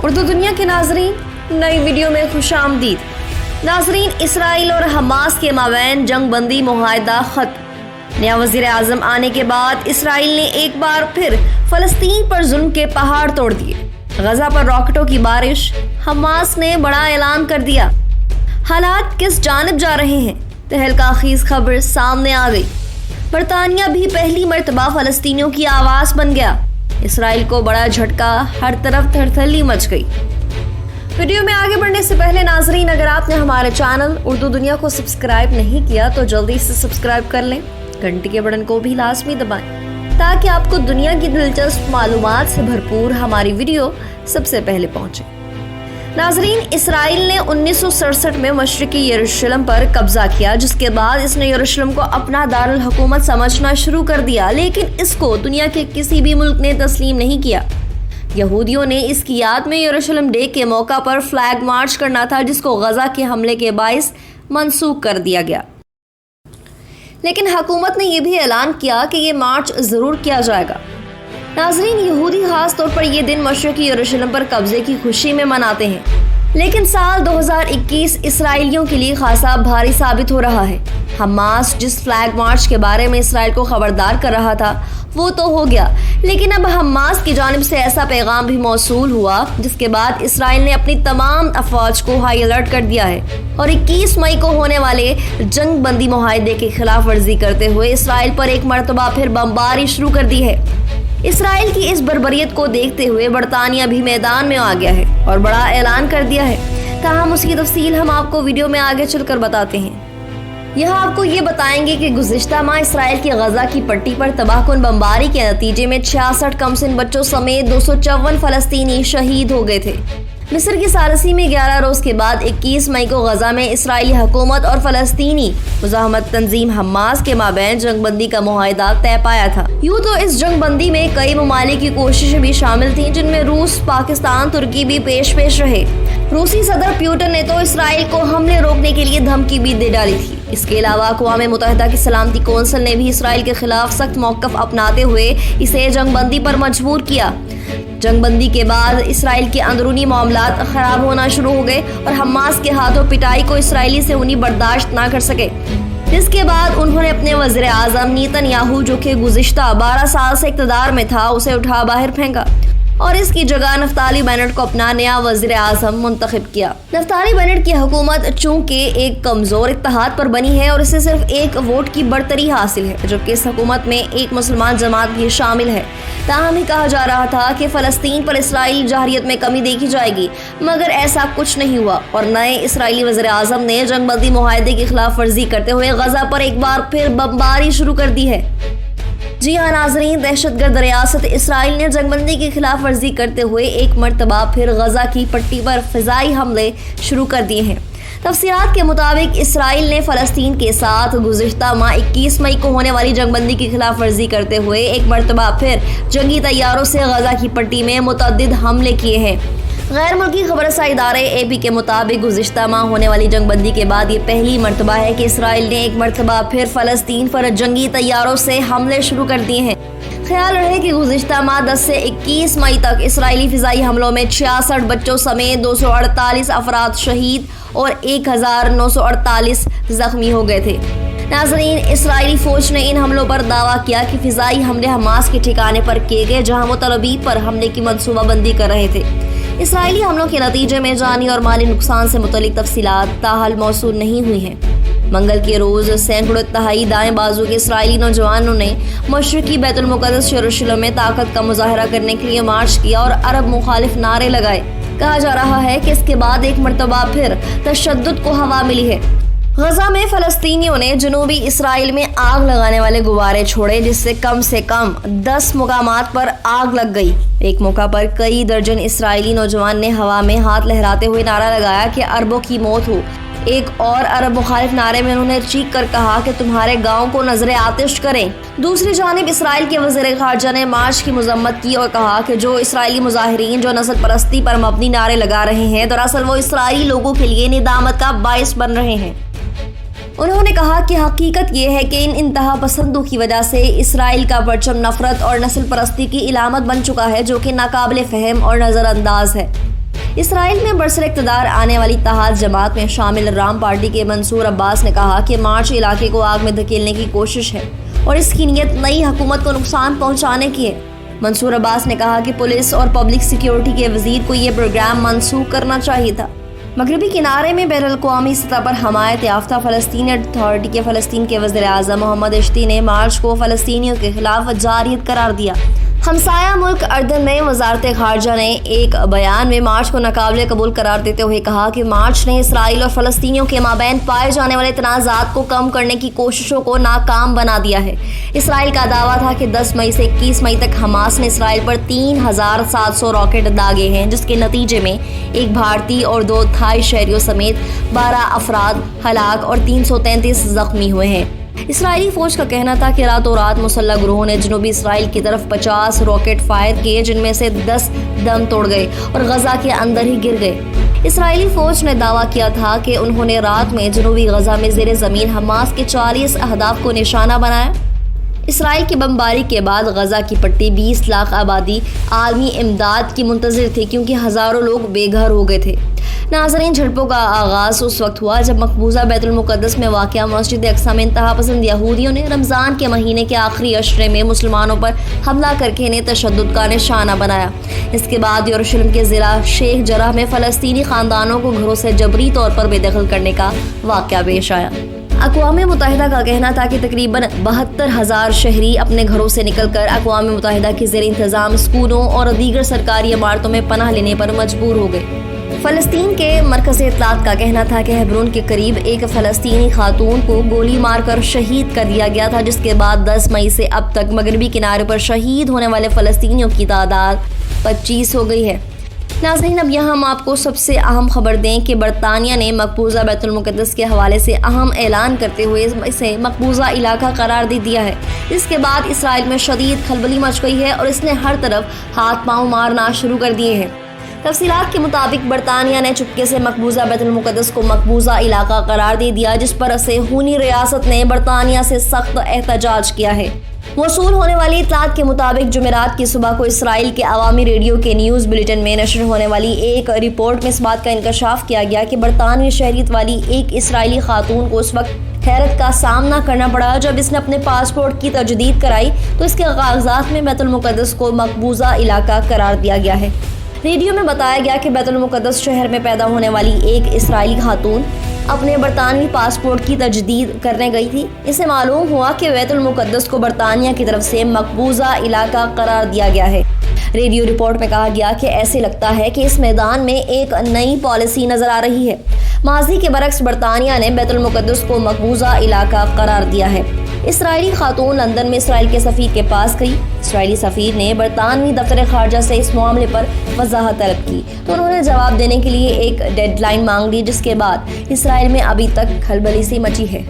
اردو دنیا کے ناظرین، نئی ویڈیو میں خوش آمدید۔ ناظرین، اسرائیل اور حماس کے مابین جنگ بندی معاہدہ ختم۔ نیا وزیر اعظم آنے کے بعد اسرائیل نے ایک بار پھر فلسطین پر ظلم کے پہاڑ توڑ دیے۔ غزہ پر راکٹوں کی بارش، حماس نے بڑا اعلان کر دیا۔ حالات کس جانب جا رہے ہیں؟ تہلکہ خیز خبر سامنے آ گئی۔ برطانیہ بھی پہلی مرتبہ فلسطینیوں کی آواز بن گیا۔ اسرائیل کو بڑا جھٹکا، ہر طرف تھرتھلی مچ گئی۔ ویڈیو میں آگے بڑھنے سے پہلے ناظرین، اگر آپ نے ہمارے چینل اردو دنیا کو سبسکرائب نہیں کیا تو جلدی سے سبسکرائب کر لیں، گھنٹی کے بٹن کو بھی لازمی دبائیں تاکہ آپ کو دنیا کی دلچسپ معلومات سے بھرپور ہماری ویڈیو سب سے پہلے پہنچے۔ ناظرین، اسرائیل نے 1967 میں مشرقی یروشلم پر قبضہ کیا، جس کے بعد اس نے یروشلم کو اپنا دارالحکومت سمجھنا شروع کر دیا، لیکن اس کو دنیا کے کسی بھی ملک نے تسلیم نہیں کیا۔ یہودیوں نے اس کی یاد میں یروشلم ڈے کے موقع پر فلیگ مارچ کرنا تھا، جس کو غزہ کے حملے کے باعث منسوخ کر دیا گیا، لیکن حکومت نے یہ بھی اعلان کیا کہ یہ مارچ ضرور کیا جائے گا۔ ناظرین، یہودی خاص طور پر یہ دن مشرقی یروشلم پر قبضے کی خوشی میں مناتے ہیں، لیکن سال 2021 اسرائیلیوں کے لیے خاصا بھاری ثابت ہو رہا ہے۔ حماس جس فلیگ مارچ کے بارے میں اسرائیل کو خبردار کر رہا تھا وہ تو ہو گیا، لیکن اب حماس کی جانب سے ایسا پیغام بھی موصول ہوا جس کے بعد اسرائیل نے اپنی تمام افواج کو ہائی الرٹ کر دیا ہے اور 21 مئی کو ہونے والے جنگ بندی معاہدے کی خلاف ورزی کرتے ہوئے اسرائیل پر ایک مرتبہ پھر بمباری شروع کر دی ہے۔ اسرائیل کی اس بربریت کو دیکھتے ہوئے برطانیہ بھی میدان میں آ گیا ہے اور بڑا اعلان کر دیا ہے، تاہم اس کی تفصیل ہم آپ کو ویڈیو میں آگے چل کر بتاتے ہیں۔ یہاں آپ کو یہ بتائیں گے کہ گزشتہ ماہ اسرائیل کی غزہ کی پٹی پر تباہ کن بمباری کے نتیجے میں 66 کم سن بچوں سمیت 254 فلسطینی شہید ہو گئے تھے۔ مصر کی ثالثی میں 11 روز کے بعد 21 مئی کو غزہ میں اسرائیلی حکومت اور فلسطینی مزاحمت تنظیم حماس کے مابین جنگ بندی کا معاہدہ طے پایا تھا۔ یوں تو اس جنگ بندی میں کئی ممالک کی کوششیں بھی شامل تھیں، جن میں روس، پاکستان، ترکی بھی پیش رہے۔ روسی صدر پیوٹن نے تو اسرائیل کو حملے روکنے کے لیے دھمکی بھی دے ڈالی تھی۔ اس کے علاوہ اقوام متحدہ کی سلامتی کونسل نے بھی اسرائیل کے خلاف سخت موقف اپناتے ہوئے اسے جنگ بندی پر مجبور کیا۔ جنگ بندی کے بعد اسرائیل کے اندرونی معاملات خراب ہونا شروع ہو گئے اور حماس کے ہاتھوں پٹائی کو اسرائیلی صہیونی برداشت نہ کر سکے، جس کے بعد انہوں نے اپنے وزیر اعظم نیتن یاہو، جو کہ گزشتہ 12 سال سے اقتدار میں تھا، اسے اٹھا باہر پھینکا اور اس کی جگہ نفتالی بینٹ کو اپنا نیا وزیر اعظم منتخب کیا۔ نفتالی بینٹ کی حکومت چونکہ ایک کمزور اتحاد پر بنی ہے اور اسے صرف ایک ووٹ کی برتری حاصل ہے، جبکہ اس حکومت میں ایک مسلمان جماعت بھی شامل ہے۔ تاہم کہا جا رہا تھا کہ فلسطین پر اسرائیلی جارحیت میں کمی دیکھی جائے گی، مگر ایسا کچھ نہیں ہوا اور نئے اسرائیلی وزیر اعظم نے جنگ بندی معاہدے کی خلاف ورزی کرتے ہوئے غزہ پر ایک بار پھر بمباری شروع کر دی ہے۔ جی ہاں ناظرین، دہشت گرد ریاست اسرائیل نے جنگ بندی کی خلاف ورزی کرتے ہوئے ایک مرتبہ پھر غزہ کی پٹی پر فضائی حملے شروع کر دیے ہیں۔ تفصیلات کے مطابق اسرائیل نے فلسطین کے ساتھ گزشتہ ماہ 21 مئی کو ہونے والی جنگ بندی کی خلاف ورزی کرتے ہوئے ایک مرتبہ پھر جنگی طیاروں سے غزہ کی پٹی میں متعدد حملے کیے ہیں۔ غیر ملکی خبر رساں ادارے AP کے مطابق گزشتہ ماہ ہونے والی جنگ بندی کے بعد یہ پہلی مرتبہ ہے کہ اسرائیل نے ایک مرتبہ پھر فلسطین پر جنگی طیاروں سے حملے شروع کر دیے ہیں۔ خیال رہے کہ گزشتہ ماہ 10 سے 21 مئی تک اسرائیلی فضائی حملوں میں 66 بچوں سمیت 248 افراد شہید اور 1948 زخمی ہو گئے تھے۔ ناظرین، اسرائیلی فوج نے ان حملوں پر دعویٰ کیا کہ فضائی حملے حماس کے ٹھکانے پر کیے گئے، جہاں وہ تل ابیب پر حملے کی منصوبہ بندی کر رہے تھے۔ اسرائیلی حملوں کے نتیجے میں جانی اور مالی نقصان سے متعلق تفصیلات تاحال موصول نہیں ہوئی ہیں۔ منگل کے روز سینکڑوں اتحادی دائیں بازو کے اسرائیلی نوجوانوں نے مشرقی بیت المقدس یروشلم میں طاقت کا مظاہرہ کرنے کے لیے مارچ کیا اور عرب مخالف نعرے لگائے۔ کہا جا رہا ہے کہ اس کے بعد ایک مرتبہ پھر تشدد کو ہوا ملی ہے۔ غزہ میں فلسطینیوں نے جنوبی اسرائیل میں آگ لگانے والے غبارے چھوڑے، جس سے کم 10 مقامات پر آگ لگ گئی۔ ایک موقع پر کئی درجن اسرائیلی نوجوان نے ہوا میں ہاتھ لہراتے ہوئے نعرہ لگایا کہ اربوں کی موت ہو۔ ایک اور عرب مخالف نعرے میں انہوں نے چیخ کر کہا کہ تمہارے گاؤں کو نظر آتش کریں۔ دوسری جانب اسرائیل کے وزیر خارجہ نے مارچ کی مذمت کی اور کہا کہ جو اسرائیلی مظاہرین جو نسل پرستی پر مبنی نعرے لگا رہے ہیں، دراصل وہ اسرائیلی لوگوں کے لیے ندامت کا باعث بن رہے ہیں۔ انہوں نے کہا کہ حقیقت یہ ہے کہ ان انتہا پسندوں کی وجہ سے اسرائیل کا پرچم نفرت اور نسل پرستی کی علامت بن چکا ہے، جو کہ ناقابل فہم اور نظر انداز ہے۔ اسرائیل میں برسر اقتدار آنے والی اتحاد جماعت میں شامل رام پارٹی کے منصور عباس نے کہا کہ مارچ علاقے کو آگ میں دھکیلنے کی کوشش ہے اور اس کی نیت نئی حکومت کو نقصان پہنچانے کی ہے۔ منصور عباس نے کہا کہ پولیس اور پبلک سیکیورٹی کے وزیر کو یہ پروگرام منسوخ کرنا چاہیے تھا۔ مغربی کنارے میں بین الاقوامی سطح پر حمایت یافتہ فلسطین اتھارٹی کے فلسطین کے وزیر اعظم محمد اشتی نے مارچ کو فلسطینیوں کے خلاف جارحیت قرار دیا۔ ہمسایہ ملک اردن میں وزارت خارجہ نے ایک بیان میں مارچ کو ناقابل قبول قرار دیتے ہوئے کہا کہ مارچ نے اسرائیل اور فلسطینیوں کے مابین پائے جانے والے تنازعات کو کم کرنے کی کوششوں کو ناکام بنا دیا ہے۔ اسرائیل کا دعویٰ تھا کہ 10 مئی سے 21 مئی تک حماس نے اسرائیل پر 3700 راکٹ داغے ہیں، جس کے نتیجے میں ایک بھارتی اور 2 تھائی شہریوں سمیت 12 افراد ہلاک اور 333 زخمی ہوئے ہیں۔ اسرائیلی فوج کا کہنا تھا کہ راتوں رات مسلح گروہوں نے جنوبی اسرائیل کی طرف 50 راکٹ فائر کیے، جن میں سے 10 دم توڑ گئے اور غزہ کے اندر ہی گر گئے۔ اسرائیلی فوج نے دعویٰ کیا تھا کہ انہوں نے رات میں جنوبی غزہ میں زیر زمین حماس کے 40 اہداف کو نشانہ بنایا۔ اسرائیل کی بمباری کے بعد غزہ کی پٹی 20 لاکھ آبادی عالمی امداد کی منتظر تھی، کیونکہ ہزاروں لوگ بے گھر ہو گئے تھے۔ ناظرین، جھڑپوں کا آغاز اس وقت ہوا جب مقبوضہ بیت المقدس میں واقع مسجد اقصی میں انتہا پسند یہودیوں نے رمضان کے مہینے کے آخری عشرے میں مسلمانوں پر حملہ کر کے انہیں تشدد کا نشانہ بنایا۔ اس کے بعد یروشلم کے ضلع شیخ جرح میں فلسطینی خاندانوں کو گھروں سے جبری طور پر بے دخل کرنے کا واقعہ پیش آیا۔ اقوام متحدہ کا کہنا تھا کہ تقریباً 72,000 شہری اپنے گھروں سے نکل کر اقوام متحدہ کے زیر انتظام اسکولوں اور دیگر سرکاری عمارتوں میں پناہ لینے پر مجبور ہو گئے۔ فلسطین کے مرکز اطلاعات کا کہنا تھا کہ ہیبرون کے قریب ایک فلسطینی خاتون کو گولی مار کر شہید کر دیا گیا تھا، جس کے بعد 10 مئی سے اب تک مغربی کنارے پر شہید ہونے والے فلسطینیوں کی تعداد 25 ہو گئی ہے۔ ناظرین، اب یہاں ہم آپ کو سب سے اہم خبر دیں کہ برطانیہ نے مقبوضہ بیت المقدس کے حوالے سے اہم اعلان کرتے ہوئے اسے مقبوضہ علاقہ قرار دے دیا ہے۔ اس کے بعد اسرائیل میں شدید کھلبلی مچ گئی ہے اور اس نے ہر طرف ہاتھ پاؤں مارنا شروع کر دیے ہیں۔ تفصیلات کے مطابق برطانیہ نے چپکے سے مقبوضہ بیت المقدس کو مقبوضہ علاقہ قرار دے دیا، جس پر صہیونی ریاست نے برطانیہ سے سخت احتجاج کیا ہے۔ موصول ہونے والی اطلاعات کے مطابق جمعرات کی صبح کو اسرائیل کے عوامی ریڈیو کے نیوز بلیٹن میں نشر ہونے والی ایک رپورٹ میں اس بات کا انکشاف کیا گیا کہ برطانوی شہریت والی ایک اسرائیلی خاتون کو اس وقت حیرت کا سامنا کرنا پڑا جب اس نے اپنے پاسپورٹ کی تجدید کرائی تو اس کے کاغذات میں بیت المقدس کو مقبوضہ علاقہ قرار دیا گیا ہے۔ ریڈیو میں بتایا گیا کہ بیت المقدس شہر میں پیدا ہونے والی ایک اسرائیلی خاتون اپنے برطانوی پاسپورٹ کی تجدید کرنے گئی تھی۔ اسے معلوم ہوا کہ بیت المقدس کو برطانیہ کی طرف سے مقبوضہ علاقہ قرار دیا گیا ہے۔ ریڈیو رپورٹ میں کہا گیا کہ ایسے لگتا ہے کہ اس میدان میں ایک نئی پالیسی نظر آ رہی ہے۔ ماضی کے برعکس برطانیہ نے بیت المقدس کو مقبوضہ علاقہ قرار دیا ہے۔ اسرائیلی خاتون لندن میں اسرائیل کے سفیر کے پاس گئی۔ اسرائیلی سفیر نے برطانوی دفتر خارجہ سے اس معاملے پر وضاحت طلب کی تو انہوں نے جواب دینے کے لیے ایک ڈیڈ لائن مانگ لی، جس کے بعد اسرائیل میں ابھی تک کھلبلی سی مچی ہے۔